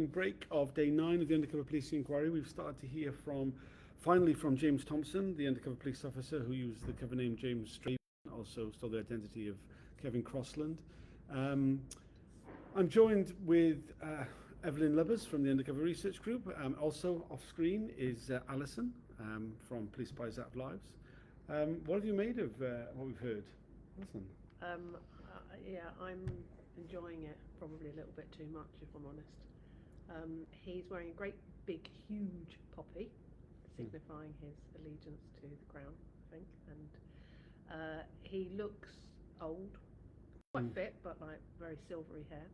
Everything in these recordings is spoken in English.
break of day 9 of the Undercover Policing Inquiry. We've started to hear finally from James Thomson, the undercover police officer who used the cover name James Straven, also stole the identity of Kevin Crossland. I'm joined with Eveline Lubbers from the Undercover Research Group. Also off screen is Alison from Police Spies Out of Lives. What have you made of what we've heard? Alison? Yeah, I'm enjoying it probably a little bit too much, if I'm honest. He's wearing a great big huge poppy, signifying his allegiance to the crown, I think, and he looks old, quite fit, but like very silvery hair.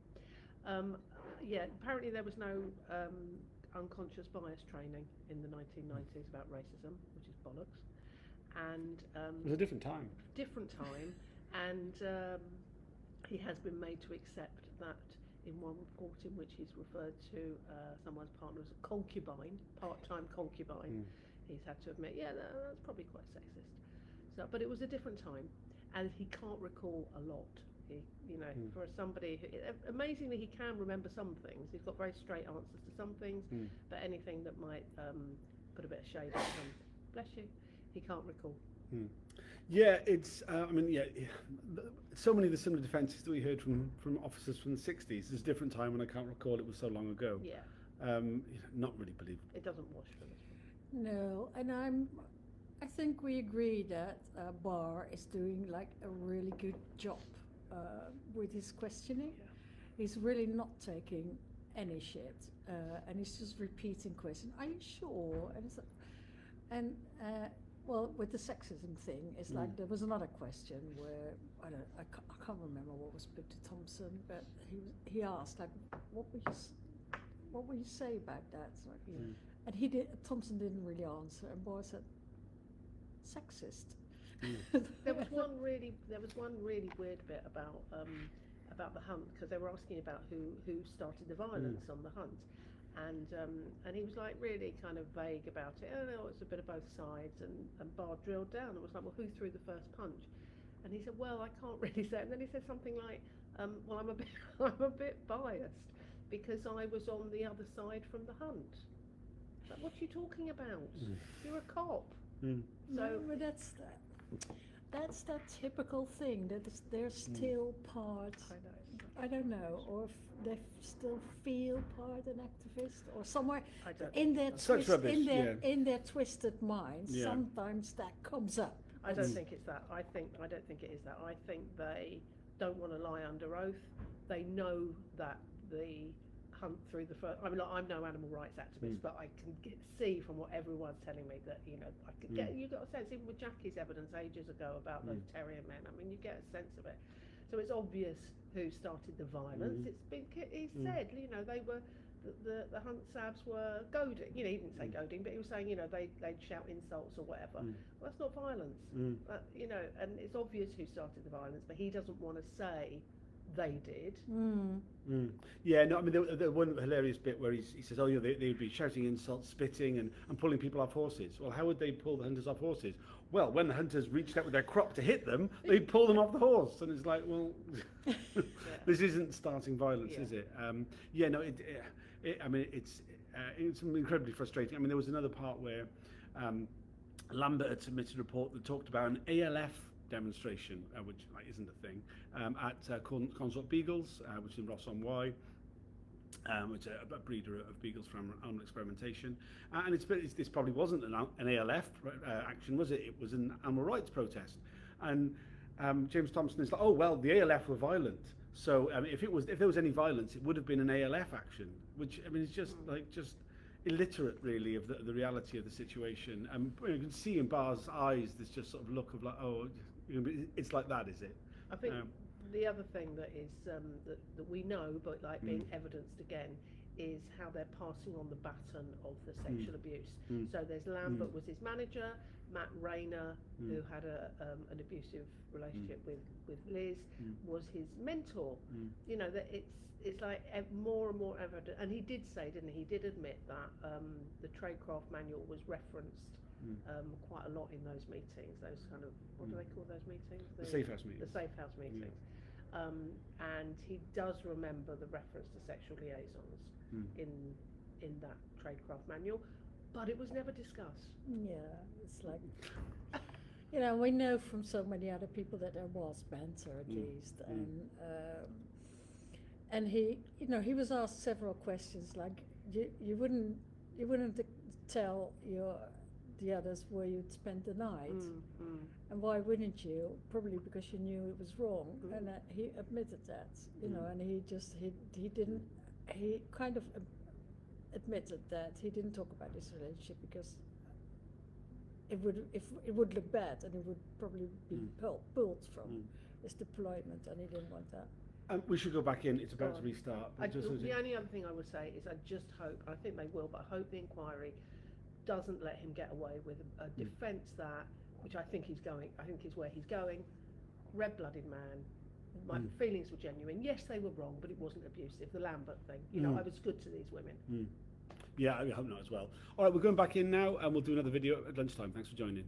Yeah, apparently there was no unconscious bias training in the 1990s about racism, which is bollocks. And it was a different time. And he has been made to accept that in one report in which he's referred to someone's partner as a concubine, part-time concubine, he's had to admit, yeah, that's probably quite sexist. So, but it was a different time, and he can't recall a lot. For somebody who, amazingly, he can remember some things. He's got very straight answers to some things, but anything that might put a bit of shade on him, bless you, he can't recall. Yeah, it's, so many of the similar defences that we heard from officers from the 60s. There's a different time when I can't recall, it was so long ago. Yeah. Not really believable. It doesn't wash for this one. No, and I think we agree that Barr is doing like a really good job with his questioning. Yeah. He's really not taking any shit, and he's just repeating questions. Are you sure? Well, with the sexism thing, it's like there was another question where I can't remember what was put to Thomson, but he asked like, what would you say about that? Like, and Thomson didn't really answer, and Barr said, sexist. There was one really weird bit about the hunt, because they were asking about who started the violence on the hunt. And he was like really kind of vague about it. Oh no, it's a bit of both sides. And Barr drilled down and was like, well, who threw the first punch? And he said, well, I can't really say. And then he said something like, well, I'm a bit biased because I was on the other side from the hunt. Like, what are you talking about? You're a cop. So no, but that's that typical thing that they're still part. I don't know, or if they still feel part an activist, or somewhere in their twisted minds. Yeah. Sometimes that comes up. I don't think it's that. I don't think it is that. I think they don't want to lie under oath. They know that the hunt through the first. I mean, I'm no animal rights activist, but I can see from what everyone's telling me that I could get. You got a sense, even with Jackie's evidence ages ago about those terrier men. I mean, you get a sense of it. So it's obvious who started the violence. He said, they were the hunt sabs were goading. He didn't say goading, but he was saying, they'd shout insults or whatever. Well, that's not violence. And it's obvious who started the violence, but he doesn't want to say they did. Yeah, no, I mean, the one hilarious bit where he says, oh, they'd be shouting insults, spitting, and pulling people off horses. Well, how would they pull the hunters off horses? Well, when the hunters reached out with their crop to hit them, they'd pull them off the horse. And it's like, well, this isn't starting violence, is it? It's incredibly frustrating. I mean, there was another part where Lambert had submitted a report that talked about an ALF demonstration, which isn't a thing, at Consort Beagles, which is in Ross-on-Wye, which is a breeder of beagles for animal experimentation. And this probably wasn't an ALF action, was it? It was an animal rights protest. And James Thomson is like, oh, well, the ALF were violent. So if there was any violence, it would have been an ALF action, which, I mean, it's just illiterate, really, of the reality of the situation. You can see in Barr's eyes this just sort of look of like, oh, it's like that, is it? I think the other thing that is that we know, but being evidenced again, is how they're passing on the baton of the sexual abuse. So there's Lambert was his manager, Matt Rayner, who had an abusive relationship with Liz, was his mentor. That it's like more and more evident, and he did say, didn't he? He did admit that the Tradecraft manual was referenced quite a lot in those meetings. Those kind of, what do they call those meetings? The safe house meetings. The safe house meetings. And he does remember the reference to sexual liaisons. in that tradecraft manual, but it was never discussed. Yeah, it's like, you know, we know from so many other people that there was banter at least, and he, you know, he was asked several questions like, you wouldn't tell the others where you'd spend the night, and why wouldn't you? Probably because you knew it was wrong, and he admitted that, you know, and he kind of admitted that he didn't talk about his relationship because it would look bad, and it would probably be pulled from his deployment, and he didn't want that. We should go back in. It's about to restart. The only other thing I would say is I just hope, I think they will, but I hope the inquiry doesn't let him get away with a defence that, which I think is where he's going, red-blooded man. My feelings were genuine. Yes, they were wrong, but it wasn't abusive. The Lambert thing, you know, I was good to these women. Yeah, I hope not as well. All right, we're going back in now, and we'll do another video at lunchtime. Thanks for joining.